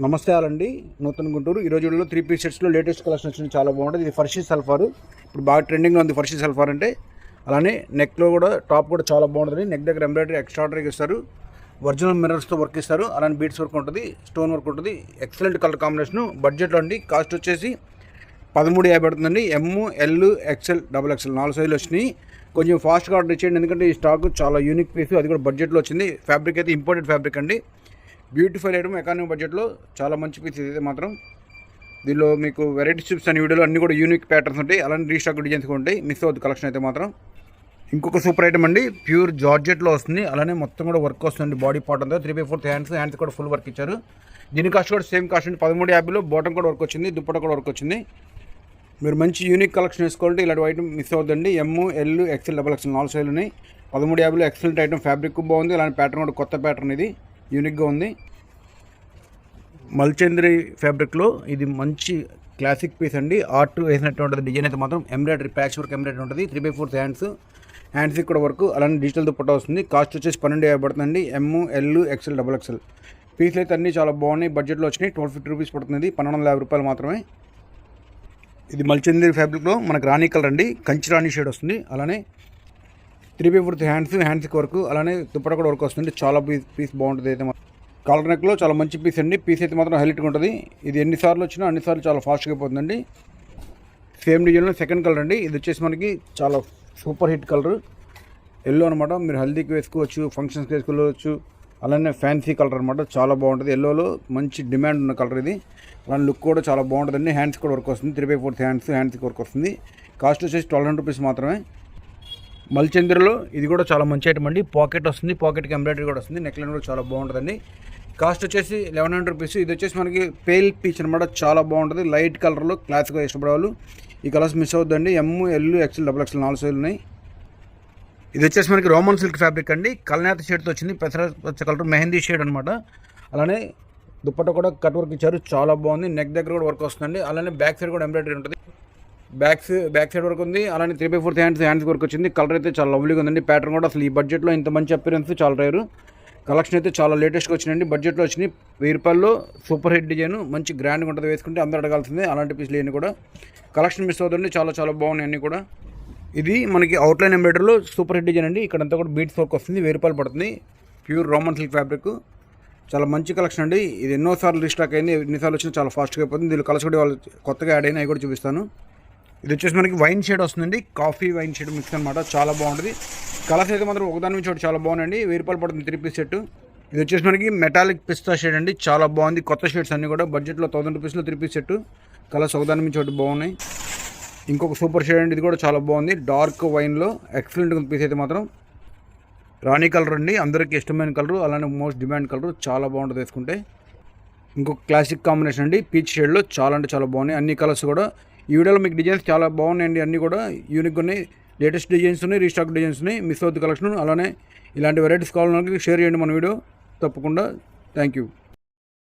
నమస్తే అండి. నూతన గుంటూరు ఈరోజు వీడియోలో 3 పీస్ సెట్స్లో లేటెస్ట్ కలెక్షన్ వచ్చింది. చాలా బాగుంటుంది. ఇది ఫర్షీ సల్ఫార్, ఇప్పుడు బాగా ట్రెండింగ్లో ఉంది ఫర్షీ సల్ఫార్ అంటే. అలానే నెక్లో కూడా టాప్ కూడా చాలా బాగుంటుంది. నెక్ దగ్గర ఎంబ్రాయిడరీ ఎక్స్ట్రాడరీగా ఇస్తారు, ఒరిజినల్ మిర్రర్స్తో వర్క్ ఇస్తారు, అలానే బీట్స్ వర్క్ ఉంటుంది, స్టోన్ వర్క్ ఉంటుంది. Excellent colour combination. బడ్జెట్లో అండి. కాస్ట్ వచ్చేసి 13,50 పడుతుందండి. ఎమ్, ఎల్, ఎక్స్ఎల్, XXL 4 సైజులు వచ్చినాయి. కొంచెం ఫాస్ట్గా ఆర్డర్ ఇచ్చేయండి, ఎందుకంటే ఈ స్టాక్ చాలా యూనిక్ పీస్, అది కూడా బడ్జెట్లో వచ్చింది. ఫ్యాబ్రిక్ అయితే ఇంపోర్టెడ్ ఫ్యాబ్రిక్ అండి. బ్యూటిఫుల్ ఐటమ్, ఎకానమీ బడ్జెట్లో చాలా మంచి పీస్ ఇది మాత్రం. దీనిలో మీకు వెరైటీ చిప్స్ అనే వీడియోలో అన్నీ కూడా యూనిక్ ప్యాటర్న్స్ ఉంటాయి, అలానే రీస్టాక్ డిజైన్స్ కూడా ఉంటాయి. మిస్ అవుతుంది కలెక్షన్ అయితే మాత్రం. ఇంకొక సూపర్ ఐటమ్ అండి, ప్యూర్ జార్జెట్లో వస్తుంది, అలానే మొత్తం కూడా వర్క్ వస్తుంది. బాడీ పార్ట్ అంతా 3/4 హ్యాండ్స్ కూడా ఫుల్ వర్క్ ఇచ్చారు. దీని కాస్ట్ కూడా సేమ్ కాస్ట్ అండి, 13,50లో. బాటమ్ కూడా వర్క్ వచ్చింది, దుప్పట కూడా వర్క్ వచ్చింది. మీరు మంచి యూనిక్ కలెక్షన్ వేసుకోవాలంటే ఇలాంటి ఐటమ్ మిస్ అవుతుందండి. ఎమ్, ఎల్, ఎక్స్ఎల్, XXL 4 సైజులు ఉన్నాయి. 13,50లో ఎక్సలెంట్ ఐటమ్. ఫ్యాబ్రిక్ బాగుంది, అలానే ప్యాటర్న్ కూడా కొత్త ప్యాటర్న్, ఇది యూనిక్గా ఉంది. మల్చంద్రి ఫ్యాబ్రిక్లో ఇది మంచి క్లాసిక్ పీస్ అండి. ఆర్ట్ వేసినట్టు ఉంటుంది. డిజైన్ అయితే మాత్రం ఎంబ్రాయిడరీ, ప్యాచ్ వర్క్ ఎంబ్రాయిడరీ ఉంటుంది. 3/4 హ్యాండ్స్ కూడా వర్క్, అలానే డిజిటల్ దుప్పట్టా వస్తుంది. కాస్ట్ వచ్చేసి 12,50 పడుతుందండి. ఎమ్, ఎల్, ఎక్స్ఎల్, XXL పీస్లు అయితే అన్నీ చాలా బాగున్నాయి. బడ్జెట్లో వచ్చినాయి. 1250 రూపీస్ పడుతుంది. 1,250 రూపాయలు మాత్రమే. ఇది మల్చంద్రి ఫ్యాబ్రిక్లో మనకు రాణి కలర్ అండి, కంచి రాణి షేడ్ వస్తుంది. అలానే 3/4 హ్యాండ్స్కి వర్క్, అలానే దుప్పట్టా కూడా వర్క్ వస్తుంది. చాలా పీస్ బాగుంటుంది. అయితే కాలర్ నెక్లో చాలా మంచి పీస్ అండి. పీస్ అయితే మాత్రం హైలైట్గా ఉంటుంది. ఇది ఎన్నిసార్లు వచ్చినా అన్నిసార్లు చాలా ఫాస్ట్గా అయిపోతుందండి. సేమ్ డిజైన్లో సెకండ్ కలర్ అండి. ఇది వచ్చేసి మనకి చాలా సూపర్ హిట్ కలర్, ఎల్లో అనమాట. మీరు హల్దీకి వేసుకోవచ్చు, ఫంక్షన్స్కి వేసుకోవచ్చు. అలానే ఫ్యాన్సీ కలర్ అనమాట, చాలా బాగుంటుంది. ఎల్లోలో మంచి డిమాండ్ ఉన్న కలర్ ఇది. అలానే లుక్ కూడా చాలా బాగుంటుందండి. హ్యాండ్స్ కూడా వర్క్ వస్తుంది. 3/4 హ్యాండ్స్కి వర్క్ వస్తుంది. కాస్ట్ వచ్చేసి 1,200 రూపీస్ మాత్రమే. మల్చంద్రలో ఇది కూడా చాలా మంచి ఐటమ్ అండి. పాకెట్ వస్తుంది, పాకెట్కి ఎంబ్రాయిడరీ కూడా వస్తుంది. నెక్ లైన్ కూడా చాలా బాగుంటుందండి. కాస్ట్ వచ్చేసి 1,100 రూపీస్. ఇది వచ్చేసి మనకి పేల్ పీచ్ అనమాట, చాలా బాగుంటుంది. లైట్ కలర్లో క్లాస్గా ఇష్టపడేవాళ్ళు ఈ కలర్స్ మిస్ అవుతుందండి. ఎమ్, ఎల్, ఎక్స్ఎల్, XXL 4 సైజులు ఉన్నాయి. ఇది వచ్చేసి మనకి రోమన్ సిల్క్ ఫ్యాబ్రిక్ అండి. కల్నేత షేడ్తో వచ్చింది. పెసరపచ్చ కలర్, మెహందీ షేడ్ అనమాట. అలానే దుప్పట్ట కూడా కట్ వర్క్ ఇచ్చారు, చాలా బాగుంది. నెక్ దగ్గర కూడా వర్క్ వస్తుందండి. అలానే బ్యాక్ సైడ్ కూడా ఎంబ్రాయిడరీ ఉంటుంది. బ్యాక్ సైడ్ వర్క్ ఉంది. అలానే 3/4 హ్యాండ్స్ వర్క్ వచ్చింది. కలర్ అయితే చాలా లవ్లీగా ఉందండి. ప్యాటర్న్ కూడా అసలు ఈ బడ్జెట్లో ఇంత మంచి అపిరెన్స్ చాలా రేరు. కలెక్షన్ అయితే చాలా లేటెస్ట్గా వచ్చినాయండి. బడ్జెట్లో వచ్చినాయి. 1000 రూపాయల్లో సూపర్ హిట్ డిజైన్, మంచి గ్రాండ్గా ఉంటుంది. వేసుకుంటే అందరూ అడగాల్సిందే. అలాంటి పీస్లు ఇవన్నీ కూడా కలెక్షన్ మిస్ అవుతుంది. చాలా చాలా బాగున్నాయి అన్నీ కూడా. ఇది మనకి అవుట్లైన్ ఎంబ్రాయిడరీలో సూపర్ హిట్ డిజైన్ అండి. ఇక్కడంతా కూడా బీట్స్ వర్క్ వస్తుంది. 1000 రూపాయలు పడుతుంది. ప్యూర్ రోమన్ సిల్క్ ఫ్యాబ్రిక్, చాలా మంచి కలెక్షన్ అండి. ఇది ఎన్నోసార్లు రీస్టాక్ అయింది, ఎన్నిసార్లు వచ్చినా చాలా ఫాస్ట్గా అయిపోతుంది. దీనిలో కలర్స్ కూడా వాళ్ళు కొత్తగా యాడ్ అయినా అవి కూడా చూపిస్తాను. ఇది వచ్చేసి మనకి వైన్ షేడ్ వస్తుందండి, కాఫీ వైన్ షేడ్ మిక్స్ అనమాట, చాలా బాగుంటుంది. కలర్స్ అయితే మాత్రం ఒకదాని నుంచి ఒకటి చాలా బాగుందండి. 1000 రూపాయలు పడుతుంది 3 పీస్ సెట్. ఇది వచ్చేసి మనకి మెటాలిక్ పిస్తా షేడ్ అండి, చాలా బాగుంది. కొత్త షేడ్స్ అన్నీ కూడా బడ్జెట్లో 1000 రూపీస్లో 3 పీస్ సెట్. కలర్స్ ఒకదాని నుంచి ఒకటి బాగున్నాయి. ఇంకొక సూపర్ షేడ్ అండి, ఇది కూడా చాలా బాగుంది. డార్క్ వైన్లో ఎక్సలెంట్ పీస్ అయితే మాత్రం. రాణి కలర్ అండి, అందరికీ ఇష్టమైన కలర్, అలానే మోస్ట్ డిమాండ్ కలర్, చాలా బాగుంటుంది వేసుకుంటే. ఇంకొక క్లాసిక్ కాంబినేషన్ అండి, పీచ్ షేడ్లో చాలా అంటే చాలా బాగున్నాయి. అన్ని కలర్స్ కూడా ఈ వీడియోలో మీకు డిజైన్స్ చాలా బాగున్నాయండి. అన్నీ కూడా యూనిక్గా ఉన్నాయి. లేటెస్ట్ డిజైన్స్ ఉన్నాయి, రీస్టాక్ డిజైన్స్ ఉన్నాయి. మిస్ అవుతుంది కలెక్షన్. అలానే ఇలాంటి వెరైటీస్ కావాలన్నా షేర్ చేయండి మన వీడియో తప్పకుండా. Thank you.